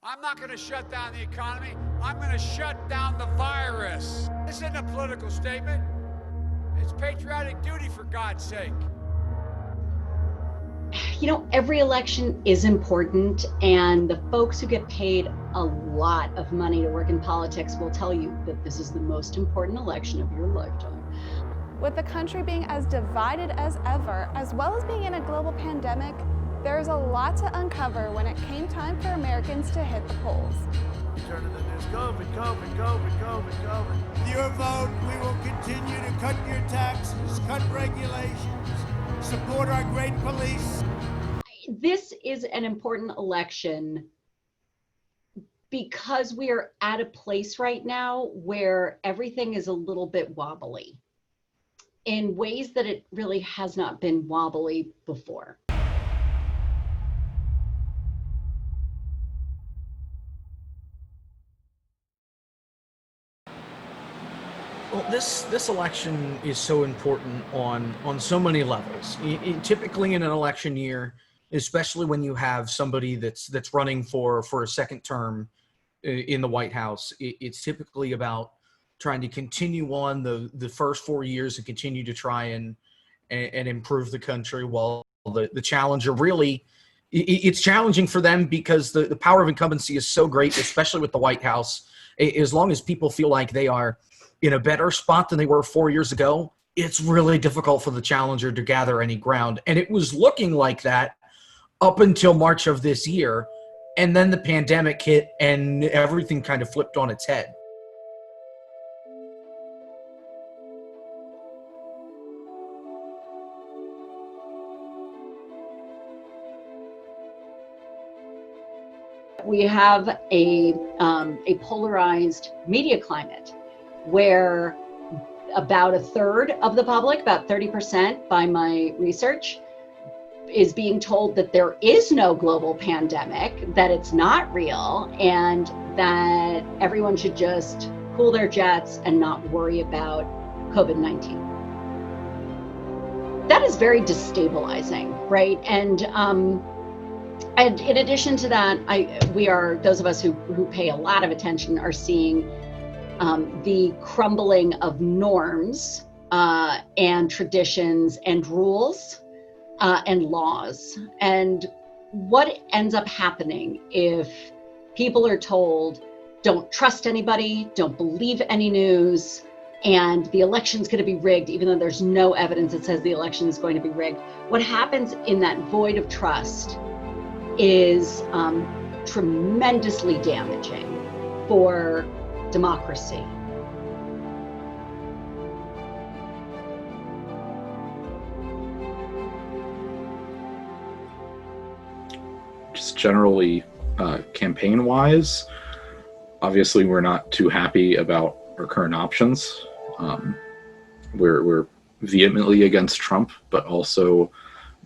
I'm not going to shut down the economy. I'm going to shut down the virus. This isn't a political statement. It's patriotic duty, for God's sake. You know, every election is important, and the folks who get paid a lot of money to work in politics will tell you that this is the most important election of your lifetime. With the country being as divided as ever, as well as being in a global pandemic, there's a lot to uncover when it came time for Americans to hit the polls. Turn to the news. COVID, COVID, COVID, COVID, COVID. With your vote, we will continue to cut your taxes, cut regulations, support our great police. This is an important election because we are at a place right now where everything is a little bit wobbly in ways that it really has not been wobbly before. Well, this election is so important on so many levels. Typically in an election year, especially when you have somebody that's running for a second term in the White House, it's typically about trying to continue on the first 4 years and continue to try and improve the country, while the challenger really, it's challenging for them because the power of incumbency is so great, especially with the White House. As long as people feel like they are in a better spot than they were 4 years ago, it's really difficult for the challenger to gather any ground. And it was looking like that up until March of this year. And then the pandemic hit and everything kind of flipped on its head. We have a polarized media climate where about a third of the public, about 30% by my research, is being told that there is no global pandemic, that it's not real, and that everyone should just cool their jets and not worry about COVID-19. That is very destabilizing, right? And in addition to that, we are, those of us who pay a lot of attention, are seeing the crumbling of norms and traditions and rules and laws. And what ends up happening if people are told, don't trust anybody, don't believe any news, and the election's going to be rigged, even though there's no evidence that says the election is going to be rigged. What happens in that void of trust is tremendously damaging for democracy. Just generally, campaign-wise, obviously we're not too happy about our current options. We're vehemently against Trump, but also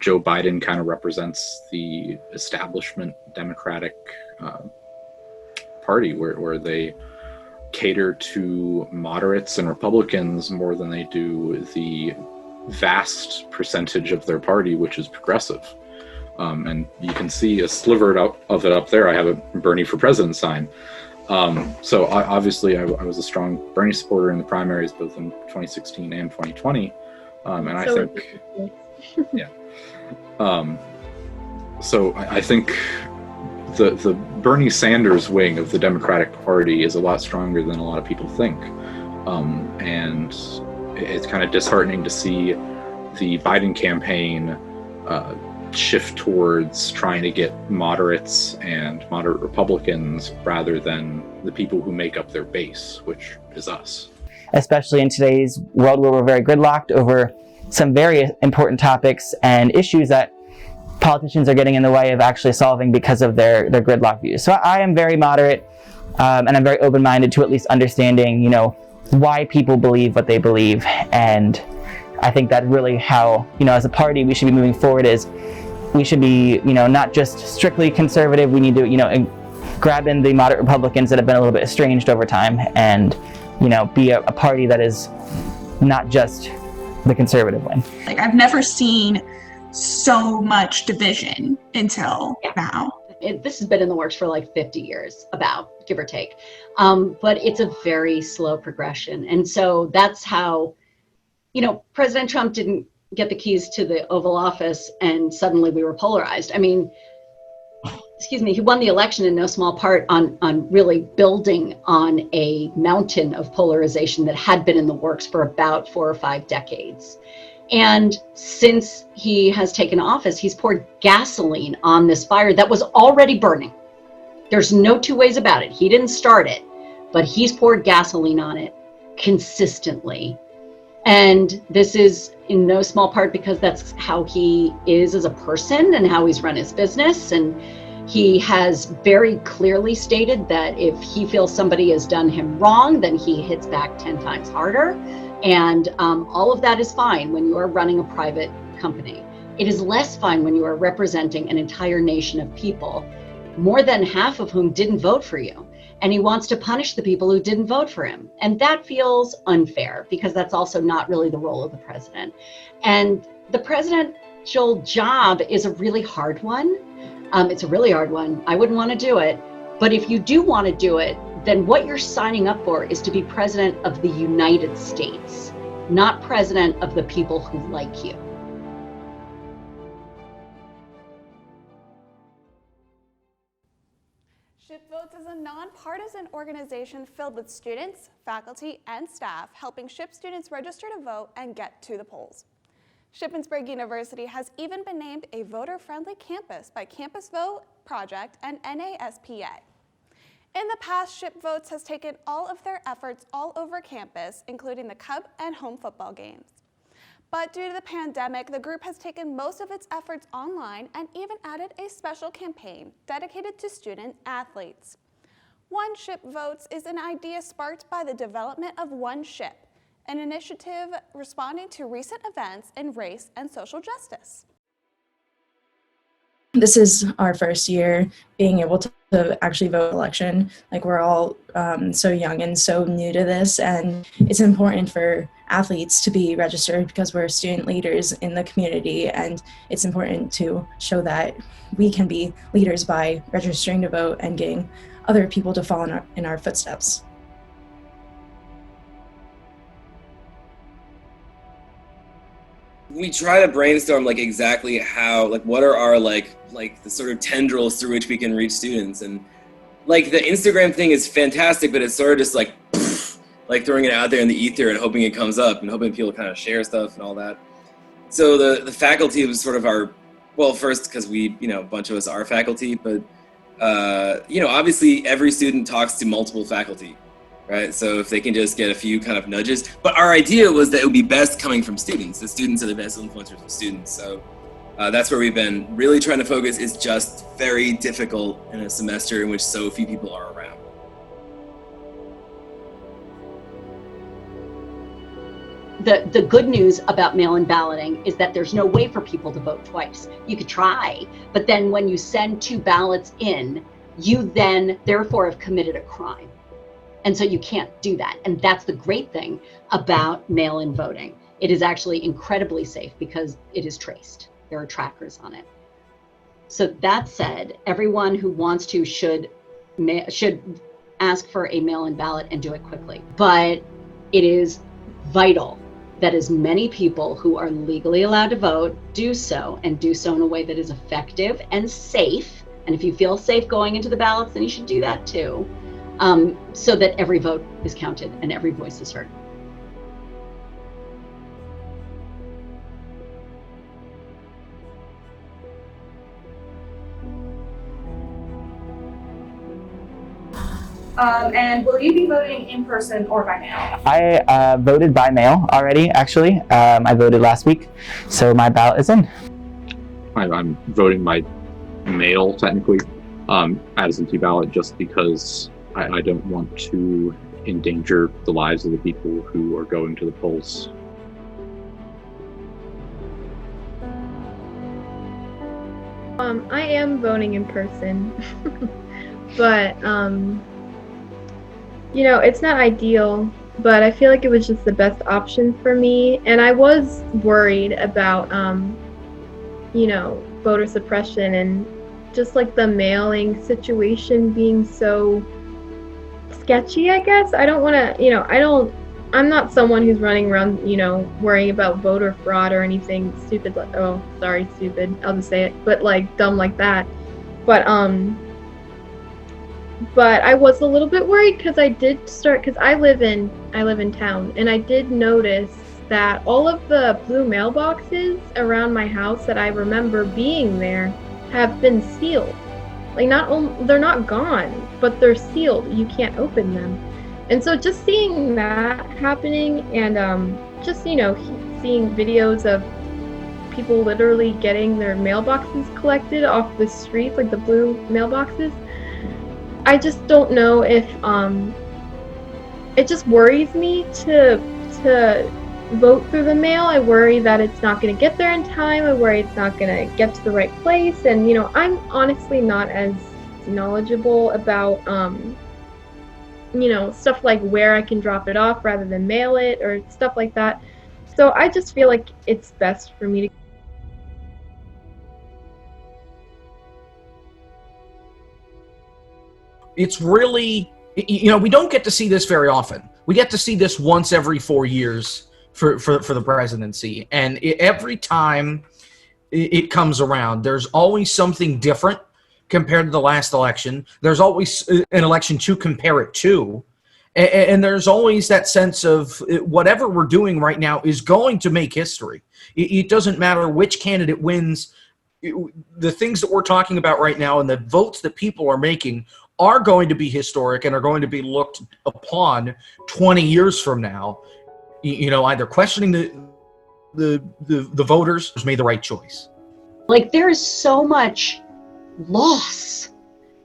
Joe Biden kind of represents the establishment Democratic Party, where they cater to moderates and Republicans more than they do the vast percentage of their party, which is progressive. And you can see a sliver of it up there. I have a Bernie for President sign. So obviously I was a strong Bernie supporter in the primaries, both in 2016 and 2020. And I think, yeah. So I think the Bernie Sanders wing of the Democratic Party is a lot stronger than a lot of people think. And it's kind of disheartening to see the Biden campaign shift towards trying to get moderates and moderate Republicans rather than the people who make up their base, which is us. Especially in today's world where we're very gridlocked over some very important topics and issues that politicians are getting in the way of actually solving because of their gridlock views. So I am very moderate, and I'm very open-minded to at least understanding, why people believe what they believe. And I think that really how, as a party, we should be moving forward is we should be, not just strictly conservative. We need to, grab in the moderate Republicans that have been a little bit estranged over time and, be a party that is not just the conservative wing. Like, I've never seen so much division until now. this has been in the works for like 50 years, about, give or take. But it's a very slow progression. And so that's how, President Trump didn't get the keys to the Oval Office and suddenly we were polarized. I mean, he won the election in no small part on really building on a mountain of polarization that had been in the works for about 4 or 5 decades. And since he has taken office, he's poured gasoline on this fire that was already burning. There's no two ways about it. He didn't start it, but he's poured gasoline on it consistently. And this is in no small part because that's how he is as a person and how he's run his business. And he has very clearly stated that if he feels somebody has done him wrong, then he hits back 10 times harder. And all of that is fine when you are running a private company. It is less fine when you are representing an entire nation of people, more than half of whom didn't vote for you. And he wants to punish the people who didn't vote for him. And that feels unfair because that's also not really the role of the president. And the presidential job is a really hard one. It's a really hard one. I wouldn't want to do it. But if you do want to do it, then what you're signing up for is to be president of the United States, not president of the people who like you. SHIP Votes is a nonpartisan organization filled with students, faculty, and staff helping SHIP students register to vote and get to the polls. Shippensburg University has even been named a voter-friendly campus by Campus Vote Project and NASPA. In the past, SHIP Votes has taken all of their efforts all over campus, including the Cub and home football games. But due to the pandemic, the group has taken most of its efforts online and even added a special campaign dedicated to student athletes. One Ship Votes is an idea sparked by the development of One Ship, an initiative responding to recent events in race and social justice. This is our first year being able to actually vote election. Like, we're all so young and so new to this, and it's important for athletes to be registered because we're student leaders in the community, and it's important to show that we can be leaders by registering to vote and getting other people to follow in our footsteps. We try to brainstorm exactly how, what are our the sort of tendrils through which we can reach students. And the Instagram thing is fantastic, but it's sort of just throwing it out there in the ether and hoping it comes up and hoping people kind of share stuff and all that. So the faculty was sort of our, well, first because we, a bunch of us are faculty, but obviously every student talks to multiple faculty. Right, so if they can just get a few kind of nudges. But our idea was that it would be best coming from students. The students are the best influencers of students. So that's where we've been really trying to focus. It's just very difficult in a semester in which so few people are around. The good news about mail-in balloting is that there's no way for people to vote twice. You could try, but then when you send 2 ballots in, you then therefore have committed a crime. And so you can't do that. And that's the great thing about mail-in voting. It is actually incredibly safe because it is traced. There are trackers on it. So that said, everyone who wants to should ask for a mail-in ballot and do it quickly. But it is vital that as many people who are legally allowed to vote do so, and do so in a way that is effective and safe. And if you feel safe going into the ballots, then you should do that too. So that every vote is counted and every voice is heard. And will you be voting in person or by mail? I voted by mail already, actually. I voted last week, so my ballot is in. I'm voting by mail, technically, absentee ballot, just because I don't want to endanger the lives of the people who are going to the polls. I am voting in person, but it's not ideal, but I feel like it was just the best option for me. And I was worried about voter suppression and just like the mailing situation being so sketchy, I guess. I don't want to, I'm not someone who's running around, worrying about voter fraud or anything stupid. Stupid. I'll just say it, but like dumb like that. But I was a little bit worried because I live in town, and I did notice that all of the blue mailboxes around my house that I remember being there have been sealed. Like they're not gone, but they're sealed. You can't open them. And so just seeing that happening, and seeing videos of people literally getting their mailboxes collected off the streets, like the blue mailboxes, I just don't know if it just worries me to vote through the mail. I worry that it's not going to get there in time. I worry it's not going to get to the right place. And I'm honestly not as knowledgeable about stuff like where I can drop it off rather than mail it or stuff like that. So I just feel like it's best for me to it's really, we don't get to see this very often. We get to see this once every 4 years for the presidency. And every time it comes around, there's always something different compared to the last election. There's always an election to compare it to. And there's always that sense of whatever we're doing right now is going to make history. It doesn't matter which candidate wins. The things that we're talking about right now and the votes that people are making are going to be historic and are going to be looked upon 20 years from now, either questioning the voters who's made the right choice. Like, there is so much loss.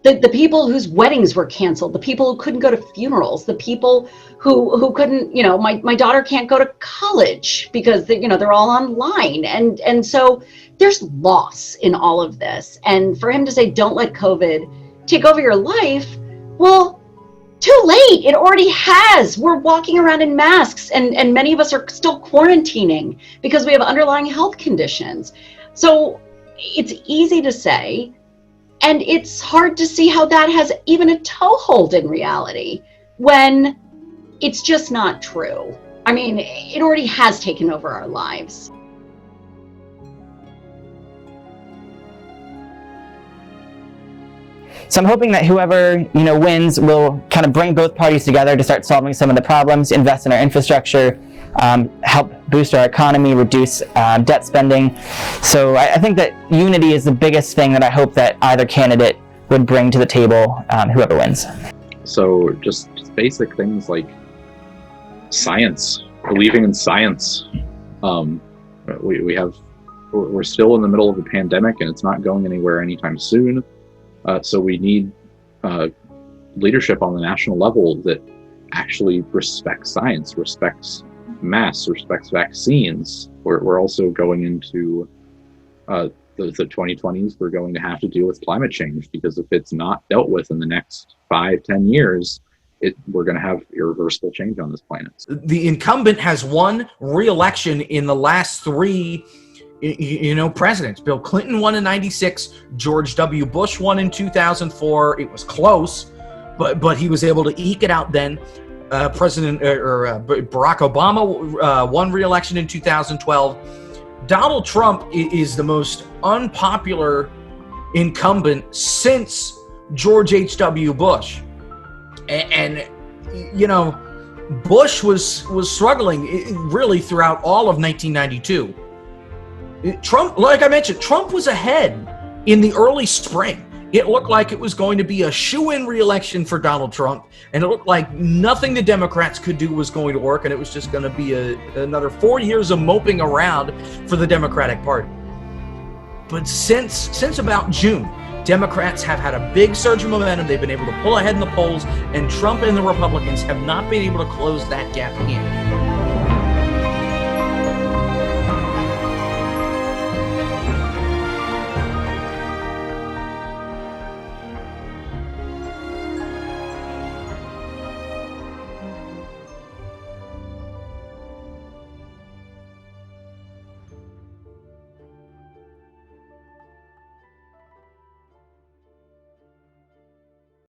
The people whose weddings were canceled, the people who couldn't go to funerals, the people who couldn't, my daughter can't go to college because they're all online. And so there's loss in all of this. And for him to say, don't let COVID take over your life, well, too late. It already has. We're walking around in masks, and many of us are still quarantining because we have underlying health conditions. So it's easy to say, and it's hard to see how that has even a toehold in reality when it's just not true. I mean, it already has taken over our lives. So I'm hoping that whoever, wins will kind of bring both parties together to start solving some of the problems, invest in our infrastructure, help boost our economy, reduce debt spending. So I think that unity is the biggest thing that I hope that either candidate would bring to the table, whoever wins. So just basic things like science, believing in science. We're still in the middle of a pandemic, and it's not going anywhere anytime soon. So we need leadership on the national level that actually respects science, respects masks, respects vaccines. We're also going into the 2020s. We're going to have to deal with climate change, because if it's not dealt with in the next 5-10 years, we're going to have irreversible change on this planet. The incumbent has won re-election in the last three presidents. Bill Clinton won in 96, George W. Bush won in 2004. It was close, but he was able to eke it out then. Barack Obama won re-election in 2012. Donald Trump is the most unpopular incumbent since George H.W. Bush. And Bush was struggling really throughout all of 1992. Trump, like I mentioned, Trump was ahead in the early spring. It looked like it was going to be a shoo-in re-election for Donald Trump, and it looked like nothing the Democrats could do was going to work, and it was just going to be another 4 years of moping around for the Democratic Party. But since about June, Democrats have had a big surge of momentum. They've been able to pull ahead in the polls, and Trump and the Republicans have not been able to close that gap again.